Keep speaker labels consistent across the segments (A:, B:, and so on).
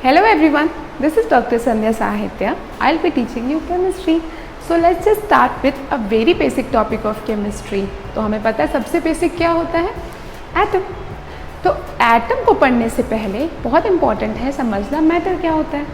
A: Hello everyone, this is Dr. Sandhya Sahitya. I'll be teaching you chemistry. So let's just start with a very basic topic of chemistry. तो हमें पता है सबसे basic क्या होता है, एटम. तो एटम को पढ़ने से पहले बहुत इंपॉर्टेंट है समझना मैटर क्या होता है.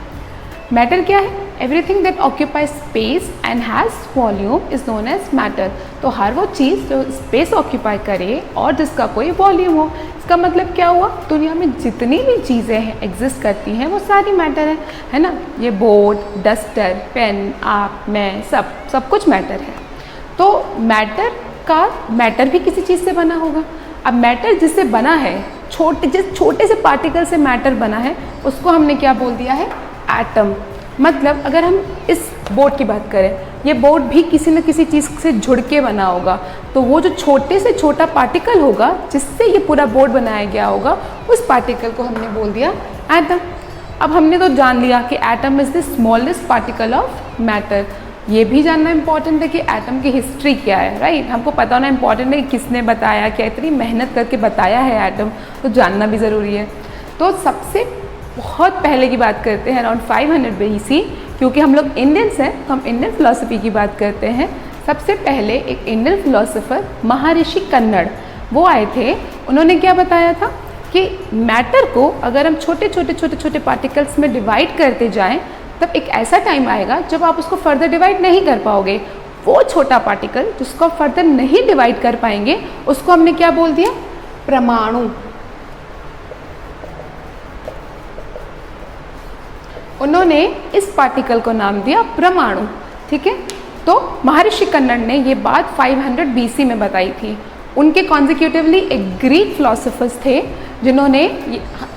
A: मैटर क्या है? Everything that occupy space and has volume is known as matter. तो हर वो चीज़ जो स्पेस ऑक्यूपाई करे और जिसका कोई वॉल्यूम हो. इसका मतलब क्या हुआ, दुनिया में जितनी भी चीज़ें हैं एग्जिस्ट करती हैं वो सारी मैटर है ना. ये बोर्ड, डस्टर, पेन, आप, मैं, सब कुछ मैटर है. तो मैटर भी किसी चीज़ से बना होगा. अब मैटर जिससे बना है, छोटे से पार्टिकल से मैटर बना है, उसको हमने क्या बोल दिया है, एटम. मतलब अगर हम इस बोर्ड की बात करें, ये बोर्ड भी किसी न किसी चीज़ से जुड़ के बना होगा. तो वो जो छोटे से छोटा पार्टिकल होगा जिससे ये पूरा बोर्ड बनाया गया होगा, उस पार्टिकल को हमने बोल दिया एटम. अब हमने तो जान लिया कि atom is the smallest particle of matter. ये भी जानना इम्पॉर्टेंट है कि एटम की हिस्ट्री क्या है, राइट. हमको पता होना इम्पॉर्टेंट है कि किसने बताया, क्या इतनी मेहनत करके बताया है एटम, तो जानना भी ज़रूरी है. तो सबसे बहुत पहले की बात करते हैं अराउंड 500 BC, क्योंकि हम लोग इंडियंस हैं तो हम इंडियन फिलॉसफी की बात करते हैं. सबसे पहले एक इंडियन फिलॉसफर महर्षि कन्नड़ वो आए थे. उन्होंने क्या बताया था कि मैटर को अगर हम छोटे पार्टिकल्स में डिवाइड करते जाएं, तब एक ऐसा टाइम आएगा जब आप उसको फर्दर डिवाइड नहीं कर पाओगे. वो छोटा पार्टिकल जिसको आप फर्दर नहीं डिवाइड कर पाएंगे, उसको हमने क्या बोल दिया, परमाणु. उन्होंने इस पार्टिकल को नाम दिया परमाणु. ठीक है. तो महर्षि कन्नड़ ने ये बात 500 BC में बताई थी. उनके कॉन्जिक्यूटिवली एक ग्रीक फिलोसोफर्स थे जिन्होंने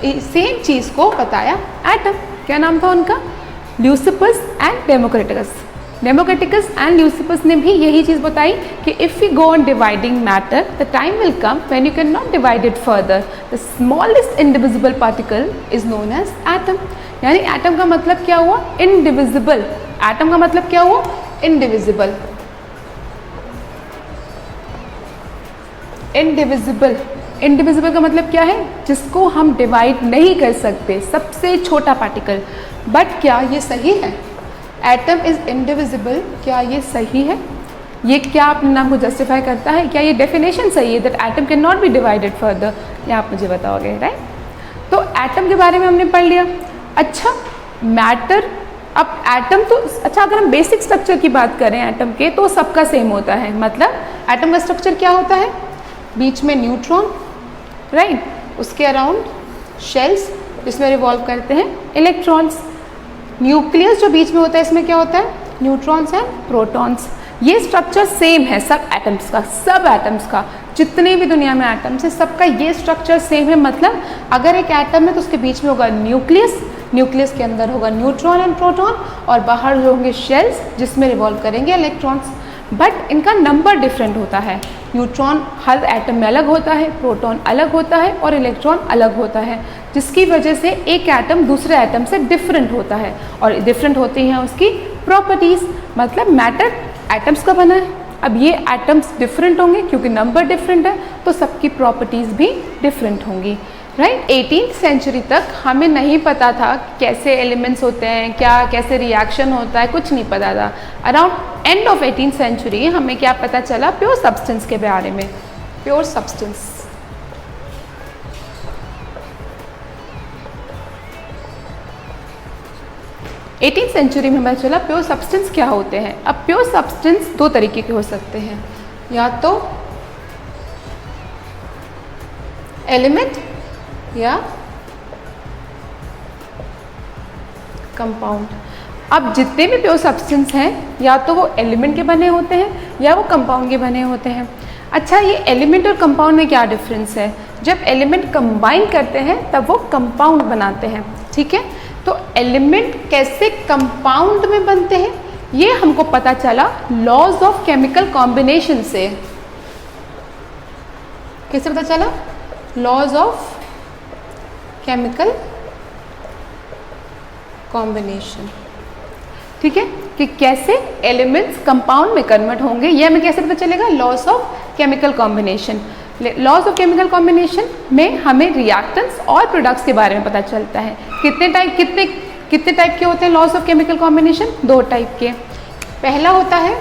A: सेम चीज़ को बताया, एटम. क्या नाम था उनका, Leucippus and Democritus. Democritus and Leucippus ने भी यही चीज़ बताई कि if you go on dividing matter, the time will come when you can not divide it further. The smallest indivisible particle is known as atom. यानी atom का मतलब क्या हुआ, इनडिविजिबल. एटम का मतलब क्या हुआ, इनडिविजिबल. इनडिविजिबल का मतलब क्या है, जिसको हम डिवाइड नहीं कर सकते, सबसे छोटा पार्टिकल. बट क्या ये सही है, एटम इज इनडिविजिबल? क्या ये सही है? ये क्या अपने नाम को जस्टिफाई करता है? क्या ये डेफिनेशन सही है that atom can not be divided further? ये आप मुझे बताओगे, राइट. तो एटम के बारे में हमने पढ़ लिया. अच्छा, मैटर. अब एटम तो अच्छा, अगर हम बेसिक स्ट्रक्चर की बात करें एटम के, तो सबका सेम होता है. मतलब एटम का स्ट्रक्चर क्या होता है, बीच में न्यूट्रॉन, राइट. उसके अराउंड शेल्स जिसमें रिवॉल्व करते हैं इलेक्ट्रॉन्स. न्यूक्लियस जो बीच में होता है, इसमें क्या होता है, न्यूट्रॉन्स एंड प्रोटॉन्स. ये स्ट्रक्चर सेम है सब एटम्स का. जितने भी दुनिया में एटम्स है, सबका ये स्ट्रक्चर सेम है. मतलब अगर एक एटम है तो उसके बीच में होगा न्यूक्लियस के अंदर होगा न्यूट्रॉन एंड प्रोटॉन, और बाहर जो होंगे शेल्स जिसमें रिवॉल्व करेंगे इलेक्ट्रॉन्स. बट इनका नंबर डिफरेंट होता है. न्यूट्रॉन हर एटम में अलग होता है, प्रोटॉन अलग होता है और इलेक्ट्रॉन अलग होता है, जिसकी वजह से एक एटम दूसरे एटम से डिफरेंट होता है. और डिफरेंट होती हैं उसकी प्रॉपर्टीज़. मतलब मैटर एटम्स का बना है. अब ये एटम्स डिफरेंट होंगे क्योंकि नंबर डिफरेंट है, तो सबकी प्रॉपर्टीज़ भी डिफरेंट होंगी, राइट. 18th सेंचुरी तक हमें नहीं पता था कैसे एलिमेंट्स होते हैं, क्या कैसे रिएक्शन होता है, कुछ नहीं पता था. Around end of 18th century हमें क्या पता चला, प्योर सब्सटेंस के बारे में. प्योर सब्सटेंस, 18th सेंचुरी में हमें चला प्योर सब्सटेंस क्या होते हैं. अब प्योर सब्सटेंस दो तरीके के हो सकते हैं, या तो एलिमेंट या कंपाउंड. अब जितने भी प्योर सब्सटेंस हैं, या तो वो एलिमेंट के बने होते हैं या वो कंपाउंड के बने होते हैं. अच्छा, ये एलिमेंट और कंपाउंड में क्या डिफरेंस है. जब एलिमेंट कंबाइन करते हैं तब वो कंपाउंड बनाते हैं. ठीक है. तो एलिमेंट कैसे कंपाउंड में बनते हैं, ये हमको पता चला लॉज ऑफ केमिकल कॉम्बिनेशन से. कैसे पता चला, लॉज ऑफ केमिकल कॉम्बिनेशन. ठीक है, कि कैसे एलिमेंट्स कंपाउंड में कन्वर्ट होंगे, ये हमें कैसे पता चलेगा, laws of chemical combination. Laws of chemical combination में हमें रिएक्टेंट्स और प्रोडक्ट्स के बारे में पता चलता है। कितने टाइप के होते हैं laws of chemical combination? 2 type के। पहला होता है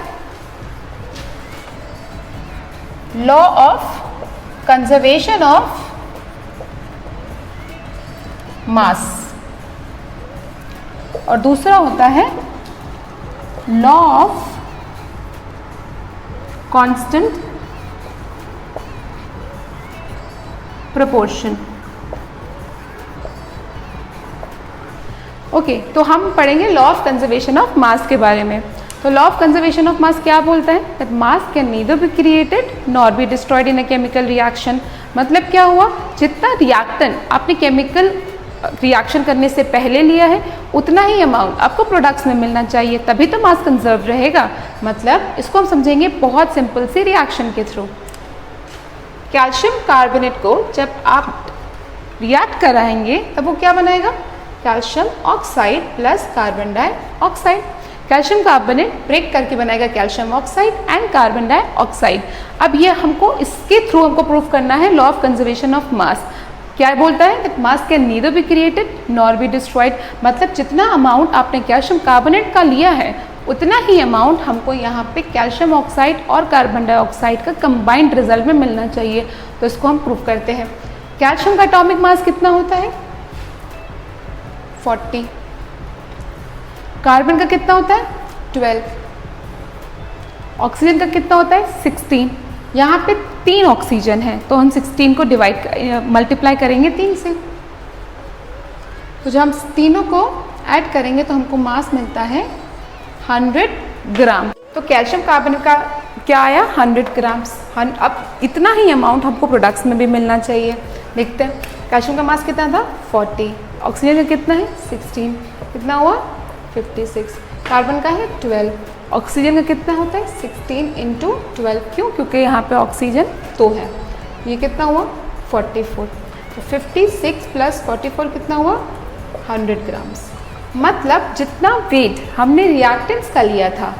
A: law of conservation of mass और दूसरा होता है law of constant proportion. Okay, तो हम पढ़ेंगे law of conservation of mass के बारे में। तो law of conservation of mass क्या बोलता है? That mass can neither be created nor be destroyed in a chemical reaction. मतलब क्या हुआ, जितना रिएक्टेंट आपने केमिकल रिएक्शन करने से पहले लिया है उतना ही अमाउंट आपको प्रोडक्ट्स में मिलना चाहिए, तभी तो मास कंजर्व रहेगा। मतलब इसको हम समझेंगे बहुत सिंपल सी रिएक्शन के थ्रू। कैल्शियम कार्बोनेट को जब आप रिएक्ट कराएंगे तब वो क्या बनाएगा? Calcium oxide plus carbon dioxide. Calcium carbonate break करके बनाएगा calcium oxide and carbon dioxide. अब ये हमको इसके थ्रू हमको प्रूव करना है law of conservation of mass. क्या बोलता है? That mass can neither be created nor be destroyed. मतलब जितना अमाउंट आपने कैल्शियम कार्बोनेट का लिया है उतना ही अमाउंट हमको यहाँ पे कैल्शियम ऑक्साइड और कार्बन डाइऑक्साइड का कंबाइंड रिजल्ट में मिलना चाहिए। तो इसको हम प्रूव करते हैं। कैल्शियम का एटॉमिक मास कितना होता है? 40। कार्बन का कितना होता है? 12। ऑक्सीजन का कितना होता है? 16। यहाँ पे 3 ऑक्सीजन है तो हम 16 को मल्टीप्लाई करेंगे 3 से। तो जब हम तीनों को ऐड करेंगे तो हमको मास मिलता है 100 ग्राम। तो कैल्शियम कार्बोनेट का क्या आया? 100 ग्राम्स। अब इतना ही अमाउंट हमको प्रोडक्ट्स में भी मिलना चाहिए। देखते हैं कैल्शियम का मास कितना था? 40। ऑक्सीजन का कितना है? 16। कितना हुआ? 56। कार्बन का है 12। ऑक्सीजन का कितना होता है? 16 × 12। क्यों? क्योंकि यहाँ पे ऑक्सीजन 2 है। ये कितना हुआ? 44। तो 56 + 44 कितना हुआ? 100 ग्राम्स। मतलब जितना वेट हमने रिएक्टेंट्स का लिया था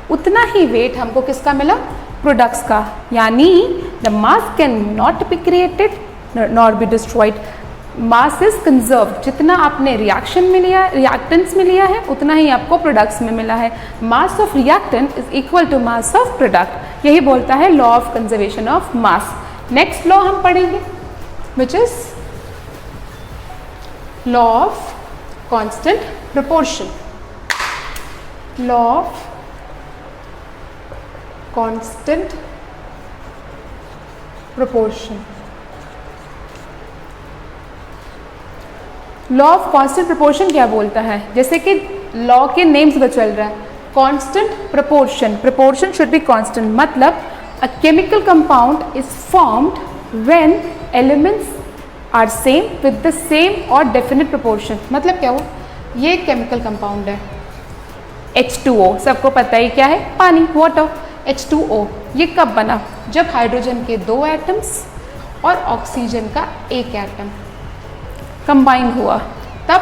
A: उतना ही वेट हमको किसका मिला? प्रोडक्ट्स का। यानी the mass can not be created nor be destroyed. Mass is conserve. जितना आपने रिएक्शन में लिया, रिएक्टेंट्स में लिया है उतना ही आपको प्रोडक्ट्स में मिला है। Mass of reactant is equal to mass of product. यही बोलता है law of conservation of mass. Next law हम पढ़ेंगे which is law of constant proportion. Law of constant proportion. Law of constant proportion क्या बोलता है? जैसे कि लॉ के नेम से चल रहा है constant proportion. Proportion should be constant. मतलब a chemical compound is formed when elements are same with the same और डेफिनेट प्रोपोर्शन। मतलब क्या हुआ? ये केमिकल कंपाउंड है H2O। सबको पता ही क्या है? पानी, वाटर। H2O ये कब बना? जब हाइड्रोजन के 2 एटम्स और ऑक्सीजन का 1 एटम कंबाइन हुआ तब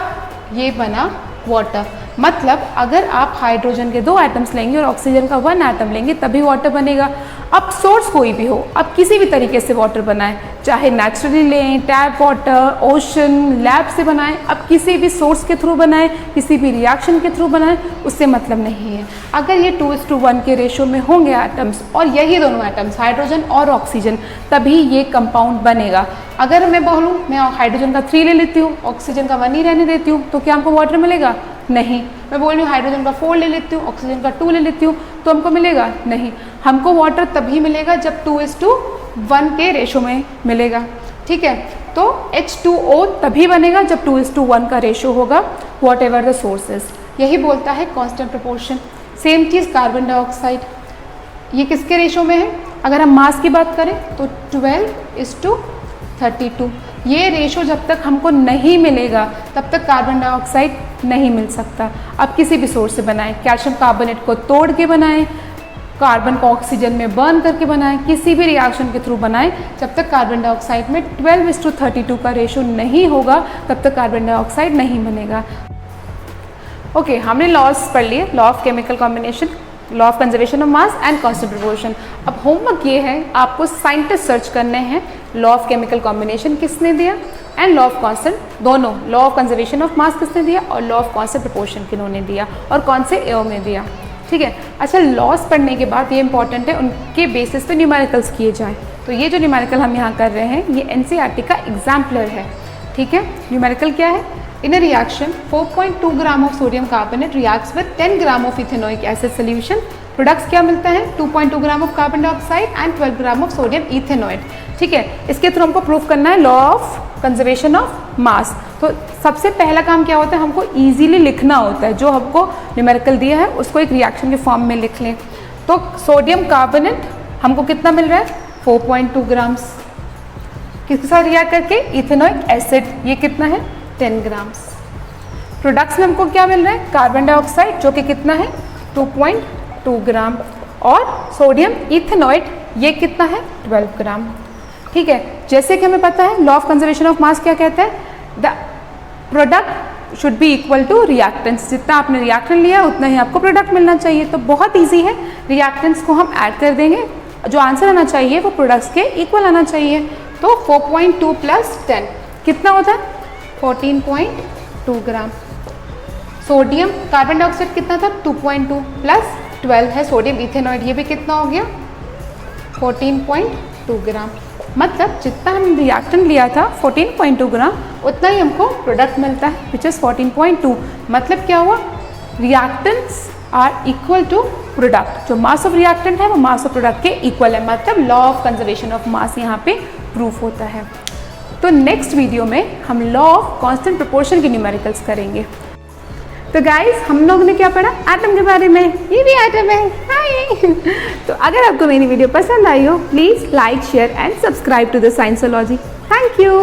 A: ये बना वाटर। मतलब अगर आप हाइड्रोजन के 2 एटम्स लेंगे और ऑक्सीजन का 1 एटम लेंगे तभी वाटर बनेगा। अब सोर्स कोई भी हो, अब किसी भी तरीके से वाटर बनाएं, चाहे नेचुरली लें, टैप वाटर, ओशन, लैब से बनाएं, अब किसी भी सोर्स के थ्रू बनाएं, किसी भी रिएक्शन के थ्रू बनाएं, उससे मतलब नहीं है। अगर ये 2:1 के रेशो में होंगे एटम्स और यही दोनों एटम्स हाइड्रोजन और ऑक्सीजन तभी ये कंपाउंड बनेगा। अगर मैं बोलूँ मैं हाइड्रोजन का 3 ले लेती हूँ, ऑक्सीजन का 1 ही रहने देती हूँ तो क्या हमको वाटर मिलेगा? नहीं। मैं बोल रही हूँ हाइड्रोजन का 4 ले लेती हूँ, ऑक्सीजन का 2 ले लेती हूँ तो हमको मिलेगा? नहीं। हमको वाटर तभी मिलेगा जब 2:1 के रेशो में मिलेगा। ठीक है, तो H2O तभी बनेगा जब 2:1 का रेशो होगा वॉट एवर द सोर्सेज। यही बोलता है कांस्टेंट प्रोपोर्शन। सेम चीज़ कार्बन डाइऑक्साइड, ये किसके रेशो में है? अगर हम मास की बात करें तो 12:32। ये रेशो जब तक हमको नहीं मिलेगा तब तक कार्बन डाइऑक्साइड नहीं मिल सकता। अब किसी भी सोर्स से बनाएं, कैल्शियम कार्बोनेट को तोड़ के बनाएं, कार्बन को ऑक्सीजन में बर्न करके बनाएं, किसी भी रिएक्शन के थ्रू बनाएं, जब तक कार्बन डाइऑक्साइड में 12:32 का रेशो नहीं होगा तब तक कार्बन डाइऑक्साइड नहीं बनेगा। ओके, हमने लॉस पढ़ लिए, law of chemical combination. Law of conservation of mass and constant proportion. अब होमवर्क ये है, आपको साइंटिस्ट सर्च करने हैं, लॉ ऑफ केमिकल कॉम्बिनेशन किसने दिया एंड लॉ ऑफ कांस्टेंट, दोनों लॉ ऑफ कंजर्वेशन ऑफ मास किसने दिया और लॉ ऑफ कांस्टेंट प्रोपोर्शन किन्होंने दिया और कौन से एओ में दिया। ठीक है, अच्छा लॉस पढ़ने के बाद ये इंपॉर्टेंट है उनके बेसिस पे न्यूमेरिकल्स किए जाएँ। तो ये जो न्यूमेरिकल हम यहाँ कर रहे हैं ये एनसीईआरटी का एग्जाम्पलर है। ठीक है, न्यूमेरिकल क्या है? In a reaction, 4.2 gram of sodium carbonate reacts with 10 gram of ethanoic acid solution. Products क्या मिलता है? 2.2 gram of carbon dioxide and 12 gram of sodium इथेनोइड। ठीक है, इसके थ्रू हमको प्रूव करना है लॉ ऑफ कंजर्वेशन ऑफ मास। तो सबसे पहला काम क्या होता है, हमको इजीली लिखना होता है, जो हमको न्यूमेरिकल दिया है उसको एक रिएक्शन के फॉर्म में लिख लें। तो सोडियम कार्बोनेट हमको कितना मिल रहा है? 4.2 ग्राम्स। किसके साथ रिएक्ट करके? इथेनोइक एसिड, ये कितना है? 10 ग्राम्स। प्रोडक्ट्स में हमको क्या मिल रहा है? कार्बन डाइऑक्साइड जो कि कितना है? 2.2 ग्राम और सोडियम इथेनोइड ये कितना है? 12 ग्राम। ठीक है, जैसे कि हमें पता है law of conservation of mass क्या कहता है? The product should be equal to reactants. जितना आपने रिएक्टेंट लिया उतना ही आपको प्रोडक्ट मिलना चाहिए। तो बहुत ईजी है, रिएक्टेंट्स को हम ऐड कर देंगे, जो आंसर आना चाहिए वो प्रोडक्ट्स के इक्वल आना चाहिए। तो 4.2 प्लस 10 कितना होता है? 14.2 ग्राम। सोडियम कार्बन डाइऑक्साइड कितना था? 2.2 प्लस 12 है सोडियम इथेनॉइड, ये भी कितना हो गया? 14.2 ग्राम। मतलब जितना हम रिएक्टेंट लिया था 14.2 ग्राम उतना ही हमको प्रोडक्ट मिलता है विच इज़ 14.2। मतलब क्या हुआ? Reactants are equal to product. जो मास ऑफ रिएक्टेंट है वो मास ऑफ प्रोडक्ट के इक्वल है, मतलब law of conservation of mass यहाँ पे प्रूफ होता है। तो नेक्स्ट वीडियो में हम लॉ ऑफ कांस्टेंट प्रोपोर्शन के न्यूमेरिकल्स करेंगे। तो गाइस हम लोग ने क्या पढ़ा? एटम के बारे में। ये भी एटम है, हाय। तो अगर आपको मेरी वीडियो पसंद आई हो please like share and subscribe to the Sciencology. Thank you.